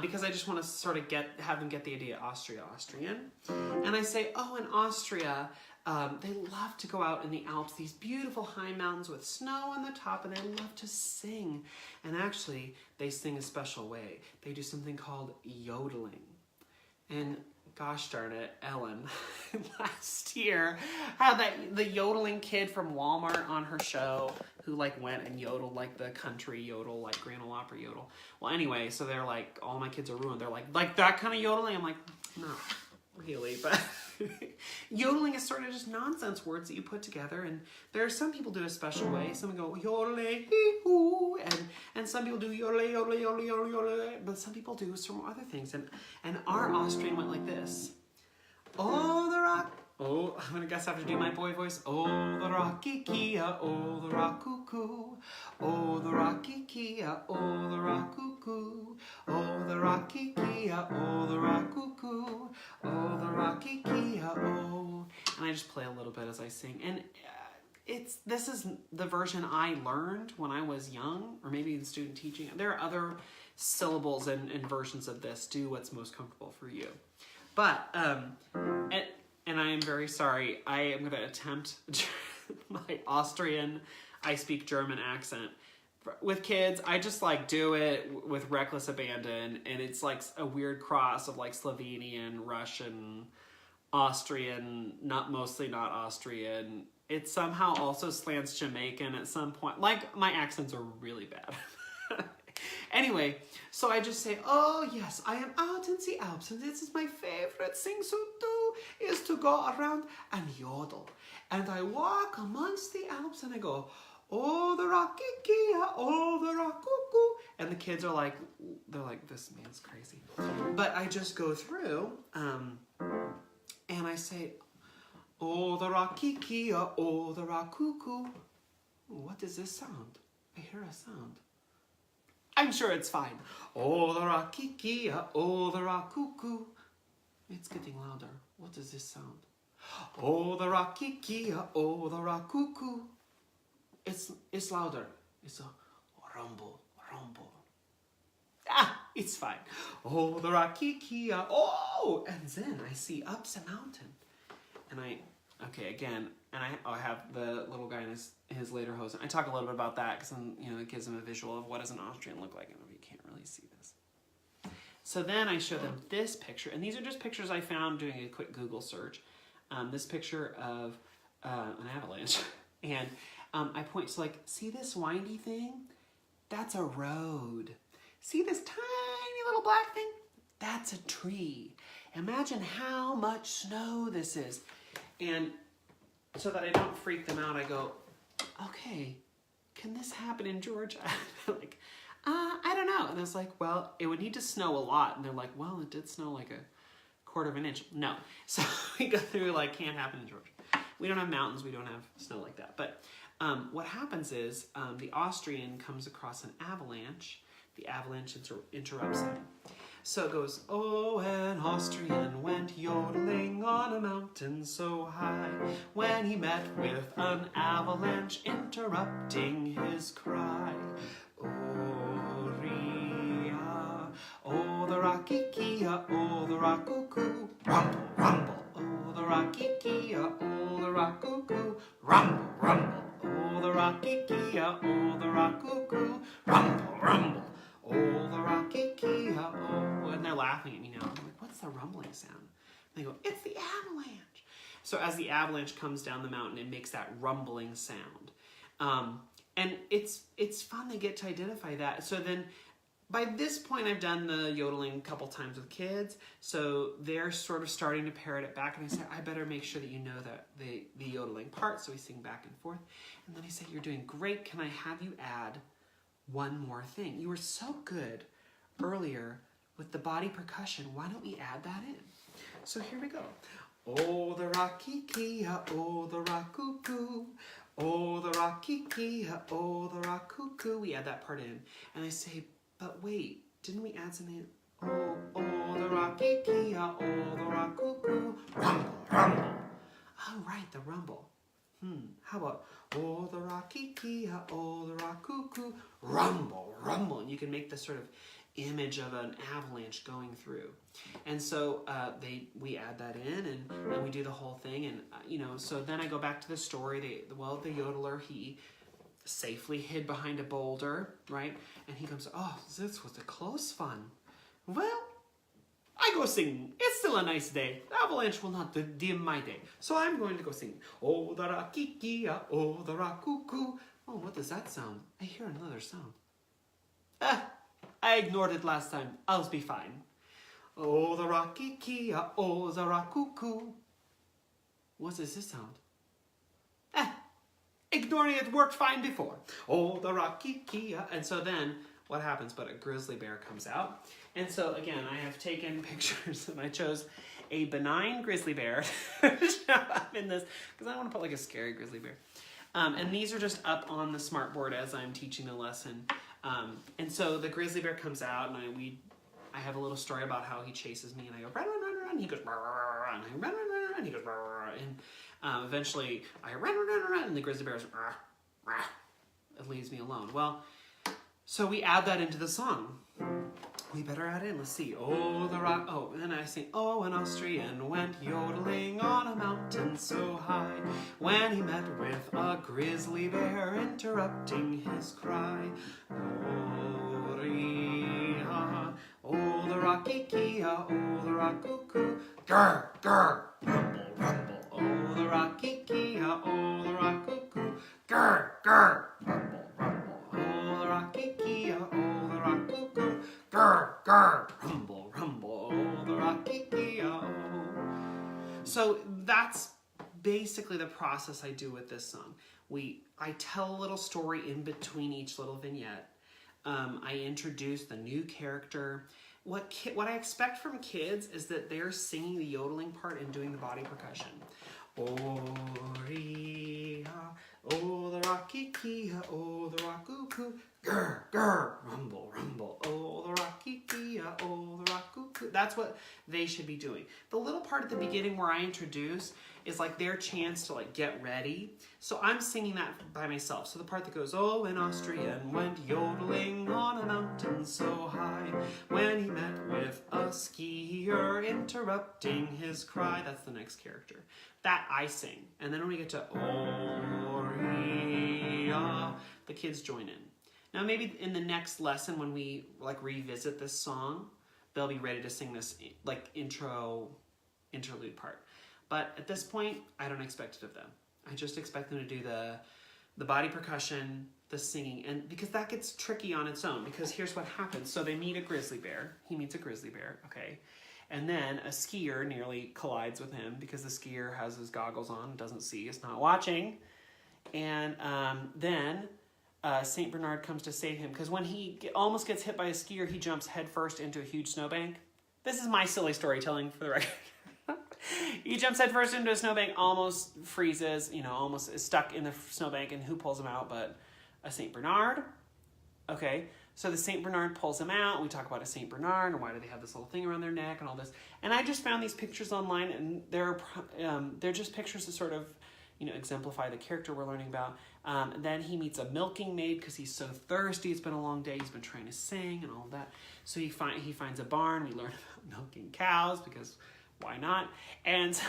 because I just want to sort of have them get the idea, Austrian. And I say, oh, in Austria, they love to go out in the Alps, these beautiful high mountains with snow on the top, and they love to sing. And actually, they sing a special way. They do something called yodeling. And gosh darn it, Ellen, last year, had the yodeling kid from Walmart on her show who, like, went and yodeled, like, the country yodel, like Grand Ole Opry yodel. Well, anyway, so they're like, all my kids are ruined. They're like that kind of yodeling? I'm like, no, really, but yodeling is sort of just nonsense words that you put together, and there are some people do a special way. Some go yodel hee hoo, and some people do yodel yodel yodel yodel yodel, but some people do some other things. And our Austrian went like this. Oh, the rock. Oh, I'm gonna guess I have to do my boy voice. Oh, the rocky kia, oh, the rock cuckoo. Oh, the rocky kia, oh, the rock cuckoo. Oh, the rocky kia, oh, the rock cuckoo. Oh, the rocky kia, oh. And I just play a little bit as I sing. And this is the version I learned when I was young, or maybe in student teaching. There are other syllables and versions of this. Do what's most comfortable for you. But, and I am very sorry, I am going to attempt my Austrian, I speak German accent. With kids, I just, like, do it with reckless abandon, and it's like a weird cross of, like, Slovenian, Russian, Austrian, mostly not Austrian. It somehow also slants Jamaican at some point. Like, my accents are really bad. Anyway, so I just say, oh yes, I am out in the Alps, and this is my favorite thing to do, is to go around and yodel. And I walk amongst the Alps, and I go, oh, the rocky kia, oh, the rock cuckoo. And the kids are like, they're like, this man's crazy. But I just go through, and I say, oh, the rocky kia, oh, the rock cuckoo. What is this sound? I hear a sound. I'm sure it's fine. Oh, the rocky kia, oh, the rock cuckoo. It's getting louder. What does this sound? Oh, the rocky kia, oh, the rock cuckoo. It's louder. It's a rumble, rumble. Ah, it's fine. Oh, the rocky Kia. Oh, and then I see up the mountain. And I have the little guy in his lederhosen. I talk a little bit about that because it gives them a visual of what does an Austrian look like, and you can't really see this. So then I show them this picture, and these are just pictures I found doing a quick Google search. This picture of an avalanche, and I point to see this windy thing? That's a road. See this tiny little black thing? That's a tree. Imagine how much snow this is. And so that I don't freak them out, I go, okay, can this happen in Georgia? I don't know. And I was like, well, it would need to snow a lot. And they're like, well, it did snow like a quarter of an inch. No. So we go through can't happen in Georgia. We don't have mountains. We don't have snow like that. But what happens is the Austrian comes across an avalanche. The avalanche interrupts him. So it goes, oh, an Austrian went yodeling on a mountain so high when he met with an avalanche interrupting his cry. Oh, Ria, oh, the rocky Kia, oh, the rock cuckoo, rumble, rumble. Oh, the rocky Kia, oh, the rock cuckoo, rumble, rumble. Oh, the rocky Kia, oh, the rock cuckoo, rumble, rumble. Oh, the rocky Kia, oh. And they're laughing at me now. I'm like, what's the rumbling sound? And they go, it's the avalanche. So as the avalanche comes down the mountain, it makes that rumbling sound. And it's fun. They get to identify that. So then by this point, I've done the yodeling a couple times with kids. So they're sort of starting to parrot it back. And I say, I better make sure that you know that the yodeling part. So we sing back and forth. And then I say, you're doing great. Can I have you add one more thing? You were so good earlier with the body percussion. Why don't we add that in? So here we go. Oh, the rocky Kia, oh, the rock cuckoo. Oh, the rocky Kia, oh, the rock cuckoo. We add that part in. And I say, but wait, didn't we add something? Oh, the rocky Kia, oh, the rock cuckoo. Rumble, rumble. Oh, right, the rumble. How about, oh, the rocky Kia, oh, the rock cuckoo, rumble, rumble. And you can make this sort of image of an avalanche going through. And so we add that in, and we do the whole thing. And, so then I go back to the story. The yodeler, he safely hid behind a boulder, right? And he comes, oh, this was a close one. Well, I go sing. It's still a nice day. The avalanche will not dim my day. So I'm going to go sing. Oh, the rocky Kia, oh, the rock cuckoo. Oh, what does that sound? I hear another sound. I ignored it last time. I'll be fine. Oh, the rocky Kia, oh, the rock cuckoo. What does this sound? Ignoring it worked fine before. Oh, the rocky Kia. And so then what happens? But a grizzly bear comes out. And so again, I have taken pictures and I chose a benign grizzly bear to show up in this because I don't want to put a scary grizzly bear. And these are just up on the smartboard as I'm teaching the lesson. And so the grizzly bear comes out, and I have a little story about how he chases me, and I go run, run, run, run. He goes rah, rah, rah, and I run, run, run, run. He goes rah, rah, rah. And eventually I run, run, run, run, and the grizzly bear is rah, rah. It leaves me alone. Well, so we add that into the song. We better add in. Let's see. Oh, the rock. Oh, and then I sing. Oh, an Austrian went yodeling on a mountain so high when he met with a grizzly bear interrupting his cry. Oh, Ria. Oh, the rocky Kia. Oh, the rock cuckoo. Grr, grr. Rumble, rumble. Oh, the rocky Kia. Oh, the rock cuckoo. Grr, grr. Rumble, rumble. Oh, the rocky Kia. Oh, the rock cuckoo. Grr, grr, rumble, rumble, oh, the rocky Kia, oh. So that's basically the process I do with this song. I tell a little story in between each little vignette. I introduce the new character. What I expect from kids is that they're singing the yodeling part and doing the body percussion. Oh, Ria, oh, the rocky Kia, oh, the rock cuckoo, grr, grr, rumble, rumble, oh, the rocky Kia, oh, the rock cuckoo. That's what they should be doing. The little part at the beginning where I introduce is like their chance to like get ready. So I'm singing that by myself. So the part that goes, oh, an Austrian went yodeling on a mountain so high when he met with a skier interrupting his cry. That's the next character. That I sing. And then when we get to Oria, the kids join in. Now maybe in the next lesson when we like revisit this song, they'll be ready to sing this like interlude part. But at this point, I don't expect it of them. I just expect them to do the body percussion, the singing, and because that gets tricky on its own, because here's what happens. So they meet a grizzly bear. He meets a grizzly bear, okay? And then a skier nearly collides with him because the skier has his goggles on, doesn't see, is not watching. And then St. Bernard comes to save him because when he almost gets hit by a skier, he jumps headfirst into a huge snowbank. This is my silly storytelling for the record. He jumps headfirst into a snowbank, almost freezes, almost is stuck in the snowbank, and who pulls him out but a St. Bernard? Okay, so the St. Bernard pulls him out. We talk about a St. Bernard and why do they have this little thing around their neck and all this. And I just found these pictures online, and they're just pictures to sort of, exemplify the character we're learning about. Then he meets a milking maid because he's so thirsty. It's been a long day. He's been trying to sing and all of that. So he finds a barn. We learn about milking cows because why not? And so,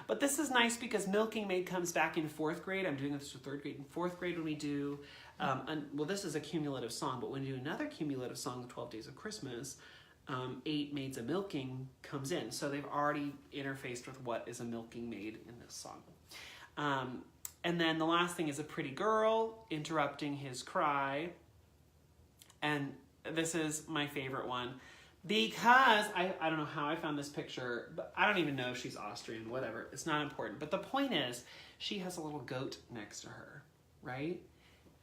but this is nice because milking maid comes back in 4th grade. I'm doing this for 3rd grade and 4th grade when we do, well, this is a cumulative song, but when we do another cumulative song, the 12 Days of Christmas, 8 Maids a Milking comes in. So they've already interfaced with what is a milking maid in this song. And then the last thing is a pretty girl interrupting his cry. And this is my favorite one because I don't know how I found this picture, but I don't even know if she's Austrian, whatever. It's not important. But the point is she has a little goat next to her, right?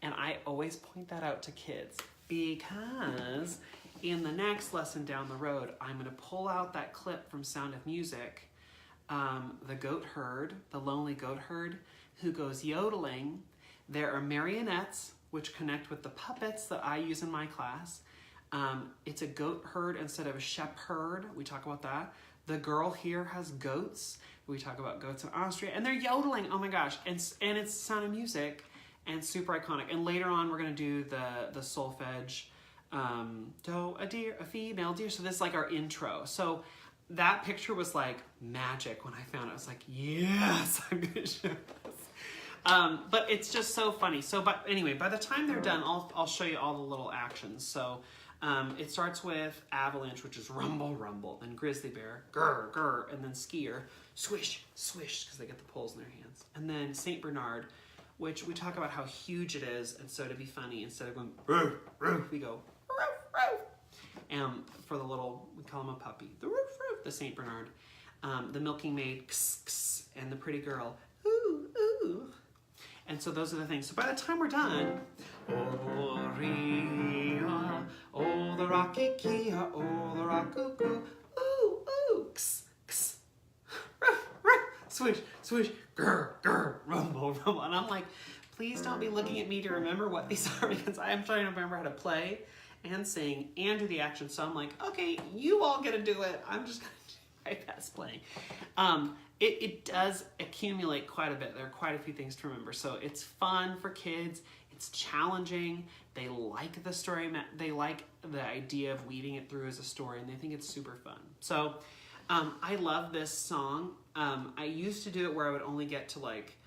And I always point that out to kids because in the next lesson down the road, I'm going to pull out that clip from Sound of Music, the goat herd, the lonely goat herd, who goes yodeling. There are marionettes, which connect with the puppets that I use in my class. It's a goat herd instead of a shepherd. We talk about that. The girl here has goats. We talk about goats in Austria. And they're yodeling. Oh my gosh. And it's Sound of Music and super iconic. And later on, we're going to do the solfege. Doe, a deer, a female deer. So this is like our intro. So that picture was like magic when I found it. I was like, yes, I'm going to show this. But it's just so funny. So, but anyway, by the time they're done, I'll show you all the little actions. So it starts with avalanche, which is rumble, rumble, then grizzly bear, grr, grr, and then skier, swish, swish, because they get the poles in their hands. And then St. Bernard, which we talk about how huge it is. And so to be funny, instead of going, roof, roof, we go, roof, roof. And for the little, we call him a puppy, the roof, roof, the St. Bernard. The milking maid, kss, kss, and the pretty girl, ooh, ooh. And so those are the things. So by the time we're done, Oria, oh the rocky kia, oh the rock cuckoo, ooh, ooh, kss, kss, ruff, ruff, swish, swish, grr, grr, rumble, rumble. And I'm like, please don't be looking at me to remember what these are because I am trying to remember how to play and sing and do the action. So I'm like, okay, you all get to do it. I'm just going to do my best playing. It does accumulate quite a bit. There are quite a few things to remember. So it's fun for kids. It's challenging. They like the story. They like the idea of weaving it through as a story, and they think it's super fun. So I love this song. I used to do it where I would only get to like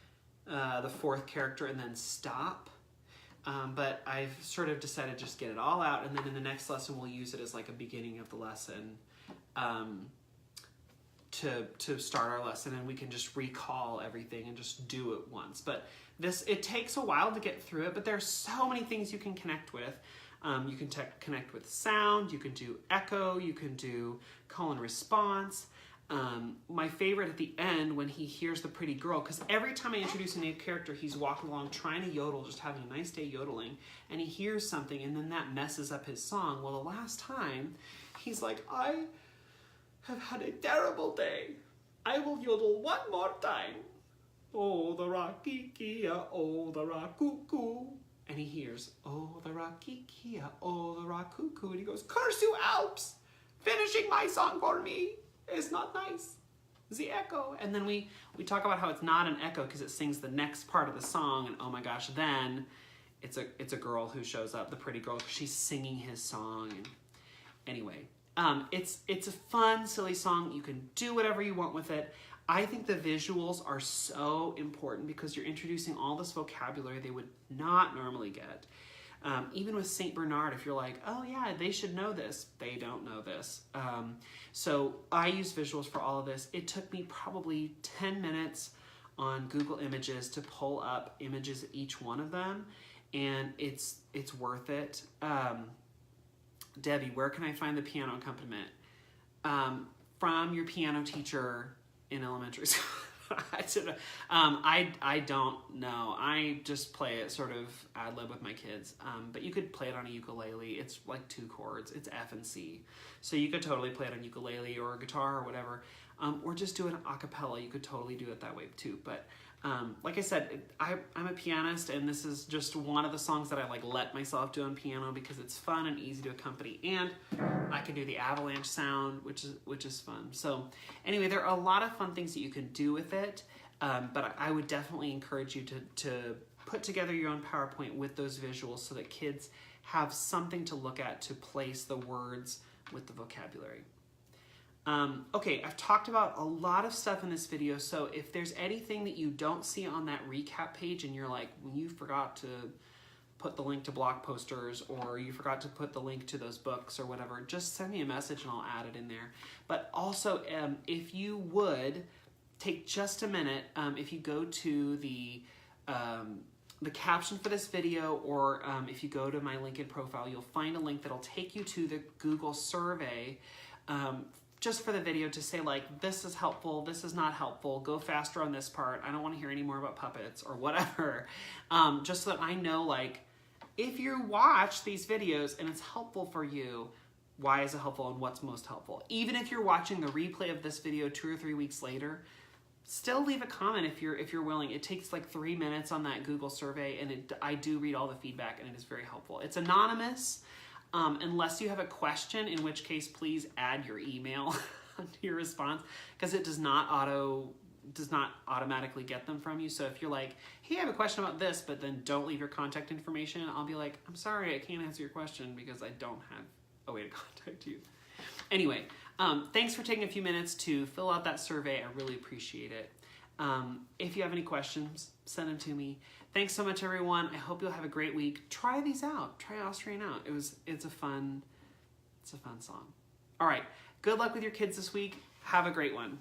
the 4th character and then stop. But I've sort of decided to just get it all out, and then in the next lesson we'll use it as like a beginning of the lesson. To start our lesson, and we can just recall everything and just do it once. But it takes a while to get through it, but there's so many things you can connect with. You can connect with sound, you can do echo, you can do call and response. My favorite at the end when he hears the pretty girl, because every time I introduce a new character, he's walking along trying to yodel, just having a nice day yodeling, and he hears something, and then that messes up his song. Well, the last time, he's like, I have had a terrible day. I will yodel one more time. Oh, the rocky kia, oh, the rock cuckoo. And he hears, oh, the rocky kia, oh, the rock cuckoo. And he goes, curse you Alps, finishing my song for me. It's not nice. The echo. And then we talk about how it's not an echo because it sings the next part of the song, and oh my gosh, then it's a girl who shows up, the pretty girl, she's singing his song. And anyway, it's a fun, silly song. You can do whatever you want with it. I think the visuals are so important because you're introducing all this vocabulary they would not normally get. Even with St. Bernard, if you're like, oh yeah, they should know this, they don't know this. So I use visuals for all of this. It took me probably 10 minutes on Google Images to pull up images of each one of them, and it's worth it. Debbie, where can I find the piano accompaniment? From your piano teacher in elementary school. I don't know. I just play it sort of ad lib with my kids. But you could play it on a ukulele. It's like 2 chords. It's F and C. So you could totally play it on ukulele or a guitar or whatever. Or just do it a cappella. You could totally do it that way too. But like I said, I'm a pianist, and this is just one of the songs that I like let myself do on piano because it's fun and easy to accompany, and I can do the avalanche sound, which is fun. So anyway, there are a lot of fun things that you can do with it, but I would definitely encourage you to put together your own PowerPoint with those visuals so that kids have something to look at to place the words with the vocabulary. Okay, I've talked about a lot of stuff in this video, so if there's anything that you don't see on that recap page and you're like, well, you forgot to put the link to blog posters, or you forgot to put the link to those books or whatever, just send me a message and I'll add it in there. But also, if you would take just a minute, if you go to the caption for this video, or if you go to my LinkedIn profile, you'll find a link that'll take you to the Google survey, just for the video, to say like, this is helpful, this is not helpful, go faster on this part, I don't want to hear any more about puppets or whatever. Just so that I know, like, if you watch these videos and it's helpful for you, why is it helpful and what's most helpful? Even if you're watching the replay of this video 2 or 3 weeks later, still leave a comment if you're willing. It takes like 3 minutes on that Google survey, and I do read all the feedback, and it is very helpful. It's anonymous. Unless you have a question, in which case please add your email to your response, because it does not automatically get them from you. So if you're like, hey, I have a question about this, but then don't leave your contact information, I'll be like, I'm sorry, I can't answer your question because I don't have a way to contact you. Anyway, thanks for taking a few minutes to fill out that survey. I really appreciate it. If you have any questions, send them to me. Thanks so much, everyone. I hope you'll have a great week. Try these out. Try Austrian out. It's a fun song. All right. Good luck with your kids this week. Have a great one.